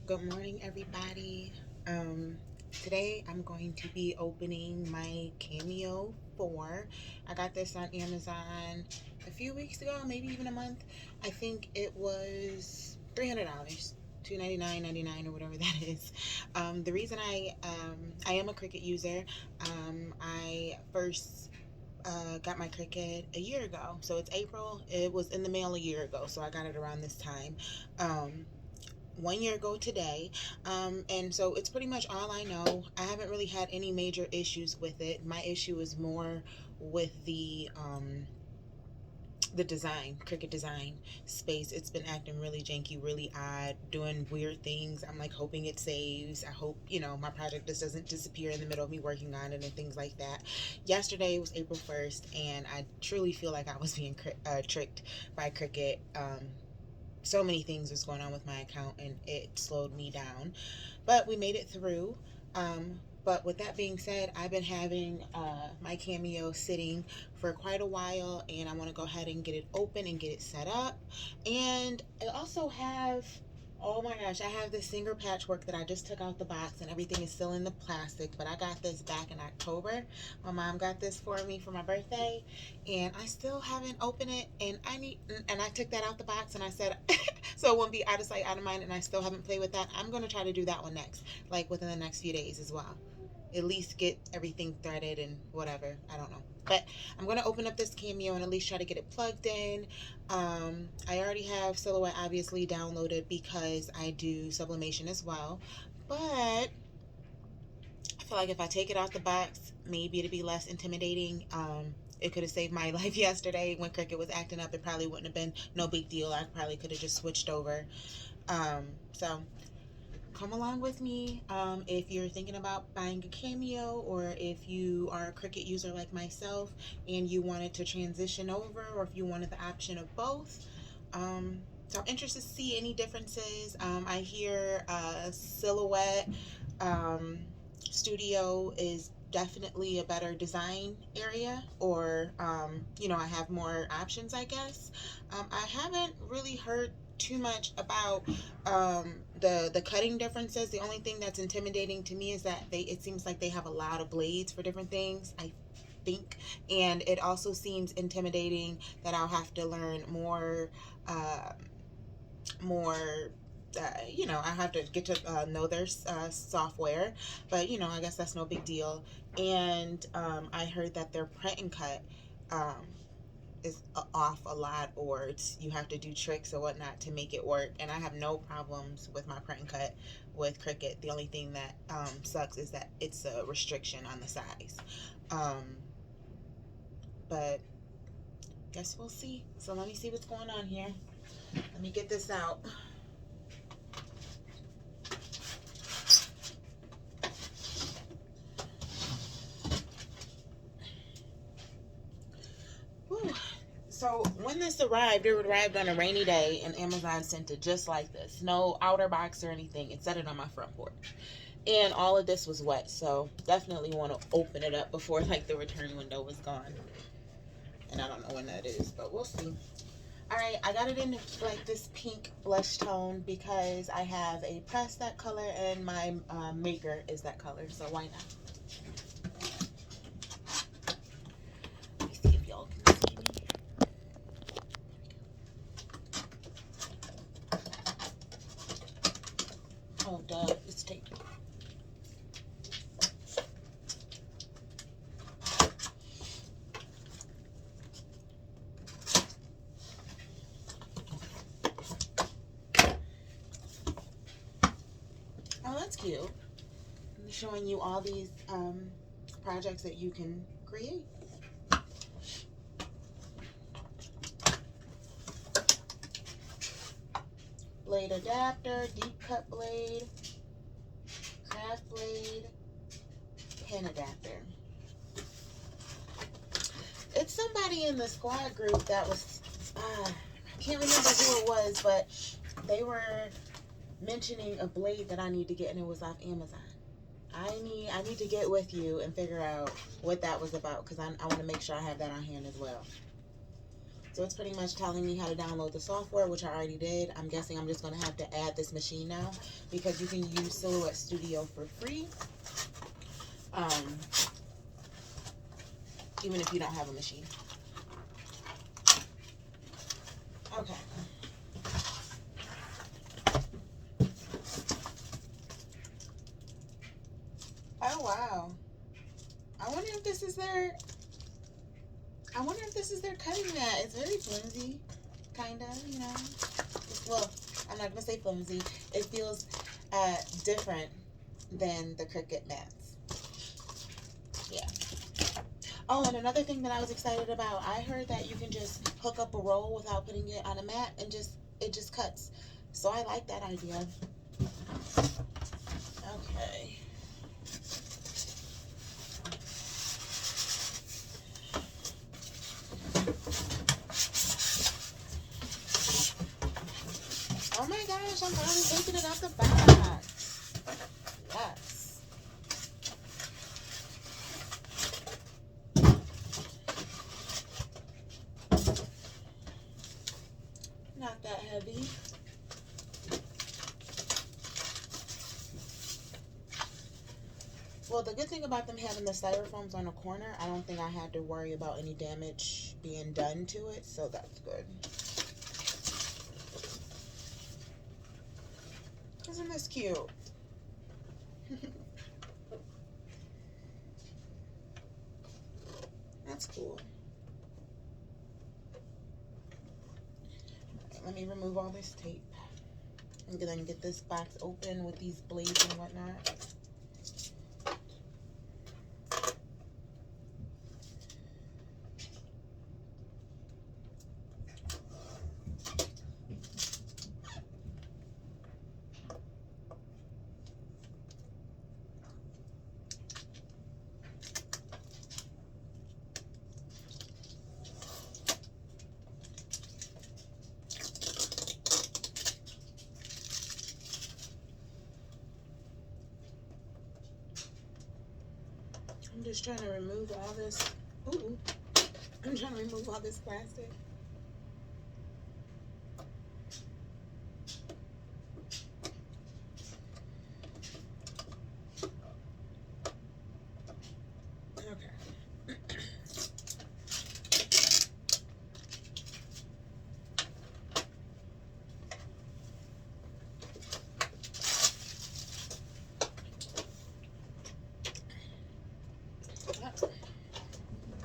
Good morning, everybody. Um, Today I'm going to be opening my Cameo 4. I got this on Amazon a few weeks ago, maybe even a month. I think it was $300, $299.99 or whatever that is. The reason I am a Cricut user. I first got my Cricut a year ago, so it's April. It was in the mail a year ago, so I got it around this time. 1 year ago today. And so it's pretty much all I know. I haven't really had any major issues with it. My issue is more with the design, Cricut design space. It's been acting really janky, really odd, doing weird things. I'm like hoping it saves. I hope, my project just doesn't disappear in the middle of me working on it and things like that. Yesterday was April 1st, and I truly feel like I was being tricked by Cricut. So many things was going on with my account, and it slowed me down, but we made it through. But with that being said, I've been having my Cameo sitting for quite a while, and I want to go ahead and get it open and get it set up. And I also have, oh my gosh, I have this singer patchwork that I just took out the box, and everything is still in the plastic, but I got this back in October. My mom got this for me for my birthday, and I still haven't opened it, and I took that out the box, and I said, so it won't be out of sight, out of mind, and I still haven't played with that. I'm going to try to do that one next, like within the next few days as well. At least get everything threaded and whatever. I don't know. But I'm going to open up this Cameo and at least try to get it plugged in. I already have Silhouette obviously downloaded because I do sublimation as well. But I feel like if I take it out the box, maybe it'll be less intimidating. It could have saved my life yesterday when Cricut was acting up. It probably wouldn't have been no big deal. I probably could have just switched over. So come along with me if you're thinking about buying a Cameo, or if you are a Cricut user like myself and you wanted to transition over, or if you wanted the option of both. So I'm interested to see any differences. I hear Silhouette Studio is definitely a better design area, or I have more options, I guess. I haven't really heard too much about the cutting differences. The only thing that's intimidating to me is that it seems like they have a lot of blades for different things, I think. And it also seems intimidating that I'll have to learn uh, more I have to get to know their software, but I guess that's no big deal. And I heard that their print and cut um, is off a lot, or you have to do tricks or whatnot to make it work. And I have no problems with my print and cut with Cricut. The only thing that sucks is that it's a restriction on the size. Um, but guess we'll see. So let me see what's going on here. Let me get this out. Whew. So when this arrived, it arrived on a rainy day, and Amazon sent it just like this. No outer box or anything. It set it on my front porch. And all of this was wet, so definitely want to open it up before like the return window was gone. And I don't know when that is, but we'll see. Alright, I got it in like this pink blush tone because I have a press that color and my maker is that color, so why not? Let me see if y'all can see me. Oh, duh, it's taped. Oh, that's cute. I'm showing you all these projects that you can create. Blade adapter, deep cut blade, craft blade, pen adapter. It's somebody in the squad group that was, I can't remember who it was, but they were mentioning a blade that I need to get, and it was off Amazon. I need to get with you and figure out what that was about, because I want to make sure I have that on hand as well. So it's pretty much telling me how to download the software, which I already did. I'm guessing I'm just going to have to add this machine now because you can use Silhouette Studio for free, even if you don't have a machine. Okay. Oh, wow. I wonder if this is their cutting mat. It's very flimsy, kind of, you know. Well, I'm not going to say flimsy. It feels different than the Cricut mats. Yeah. Oh, and another thing that I was excited about, I heard that you can just hook up a roll without putting it on a mat and it just cuts. So I like that idea. Okay. Oh my gosh, I'm already taking it out the box. Yes. Not that heavy. Well, the good thing about them having the styrofoams on the corner, I don't think I had to worry about any damage being done to it, so that's good. Isn't this cute? That's cool. Let me remove all this tape and then get this box open with these blades and whatnot. I'm just trying to remove all this. Ooh, I'm trying to remove all this plastic.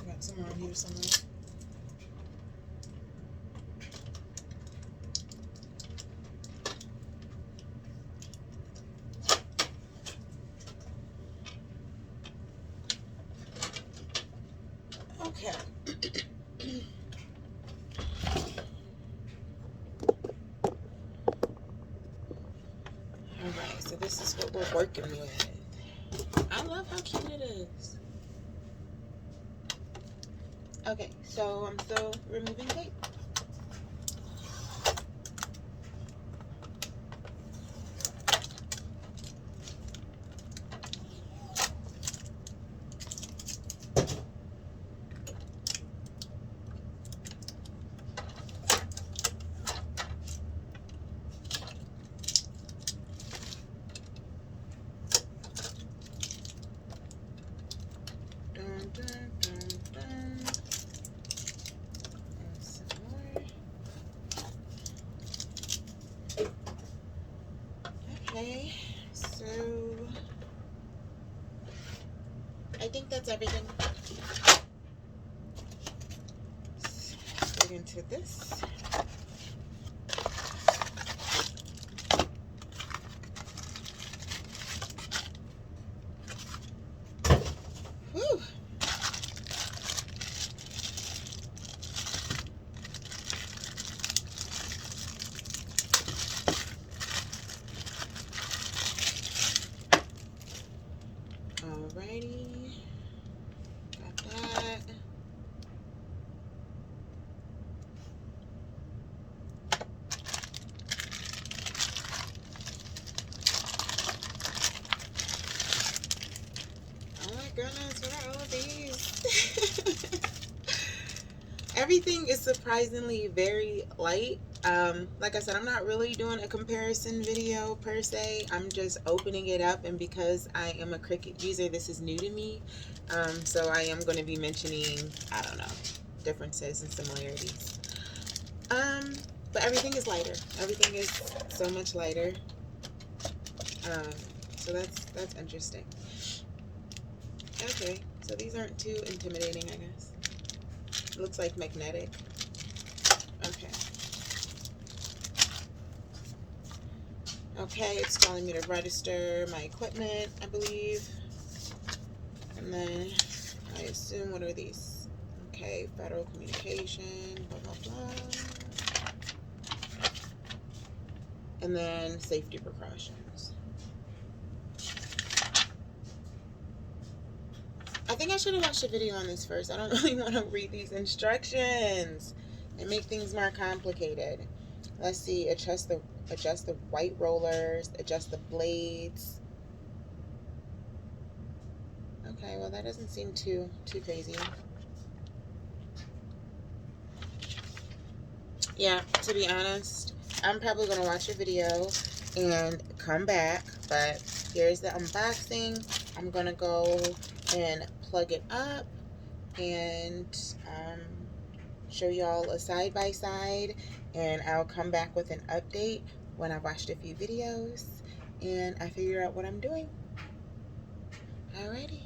Got some around here somewhere. Okay. Alright, so this is what we're working with. I love how cute it is. Okay, so I'm still removing tape. Dun, dun, dun, dun. And some more. Okay, so I think that's everything. Let's get into this. Whew. Alrighty, got that. Oh my goodness, what are all of these? everything is surprisingly very light. Like I said, I'm not really doing a comparison video per se. I'm just opening it up, and because I am a Cricut user, this is new to me. So I am going to be mentioning, I don't know, differences and similarities. But everything is lighter. Everything is so much lighter. So that's interesting. Okay, so these aren't too intimidating, I guess. It looks like magnetic. Okay. Okay, it's telling me to register my equipment, I believe. And then I assume, what are these? Okay, federal communication, blah, blah, blah. And then safety precautions. I think I should have watched a video on this first. I don't really want to read these instructions and make things more complicated. Let's see, adjust the white rollers, adjust the blades. Okay, well that doesn't seem too crazy. Yeah, to be honest, I'm probably gonna watch a video and come back, but here's the unboxing. I'm gonna go and plug it up and show y'all a side-by-side, and I'll come back with an update when I've watched a few videos and I figure out what I'm doing. Alrighty.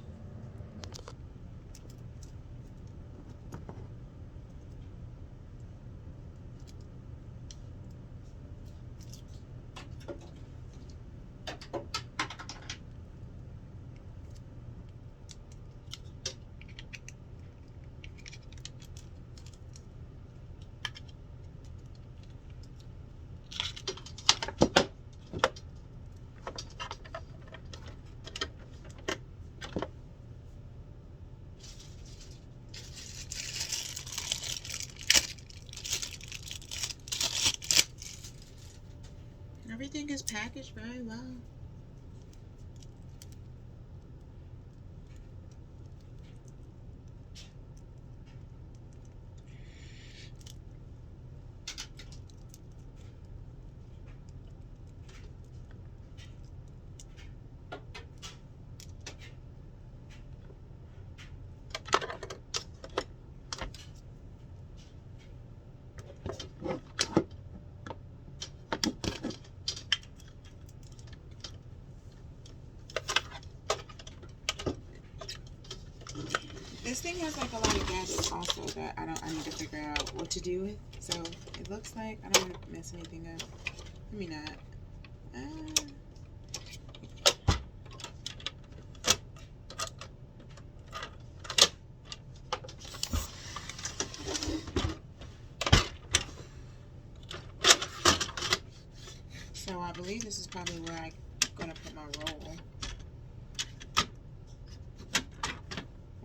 Everything is packaged very well. This thing has like a lot of gadgets also that I need to figure out what to do with. So it looks like I don't want to mess anything up. Let me not. So I believe this is probably where I'm gonna put my roll.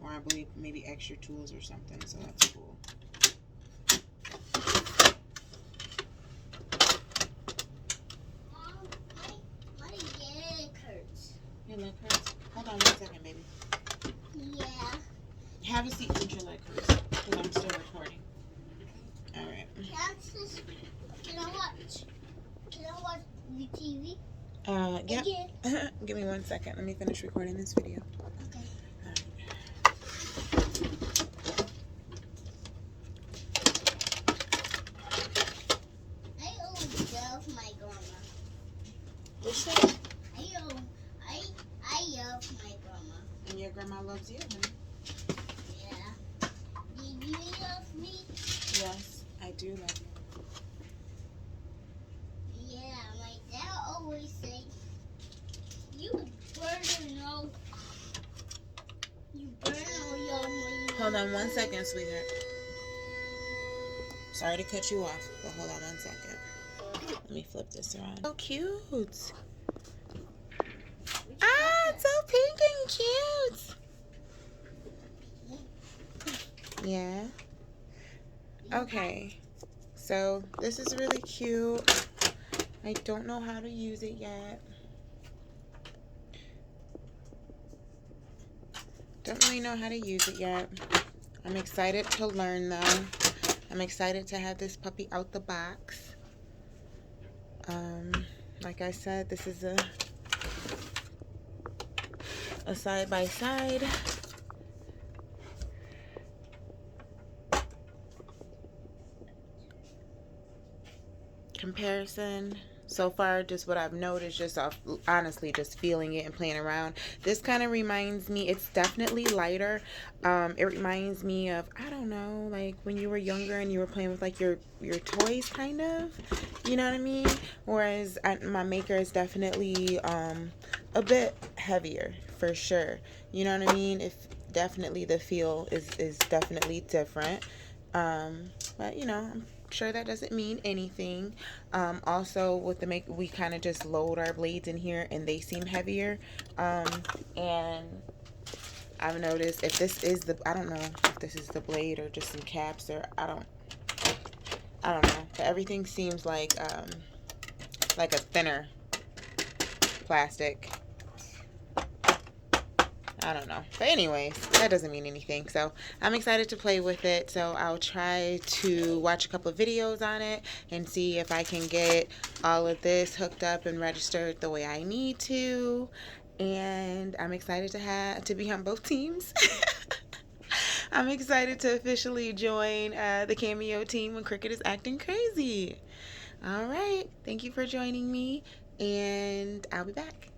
Or I believe maybe extra tools or something, so that's cool. Mom, my leg hurts. Your leg hurts? Hold on 1 second, baby. Yeah. Have a seat since your leg hurts, because I'm still recording. Alright. Can I watch the TV? Yeah. Again? Give me 1 second. Let me finish recording this video. Okay. I always love my grandma. Which thing? I love my grandma. And your grandma loves you, honey? Yeah. Do you love me? Yes, I do love you. Yeah, my dad always say, you burn all your money. Hold on 1 second, sweetheart. Sorry to cut you off, but hold on 1 second. Let me flip this around. So cute. Ah, it's so pink and cute. Yeah. Okay. So this is really cute. I don't know how to use it yet. Don't really know how to use it yet. I'm excited to learn though. I'm excited to have this puppy out the box. Like I said, this is a side by side. Comparison. So far, just what I've noticed, just off honestly just feeling it and playing around, this kind of reminds me, it's definitely lighter. It reminds me of, I don't know, like when you were younger and you were playing with like your toys, kind of, you know what I mean? Whereas my maker is definitely a bit heavier for sure, you know what I mean? If definitely the feel is definitely different. But you know, I'm sure that doesn't mean anything. Also with the make, we kind of just load our blades in here and they seem heavier. And I've noticed if this is the, I don't know if this is the blade or just some caps, or I don't know, but everything seems like a thinner plastic. I don't know. But anyways, that doesn't mean anything. So I'm excited to play with it. So I'll try to watch a couple of videos on it and see if I can get all of this hooked up and registered the way I need to. And I'm excited to be on both teams. I'm excited to officially join the Cameo team when Cricut is acting crazy. All right. Thank you for joining me, and I'll be back.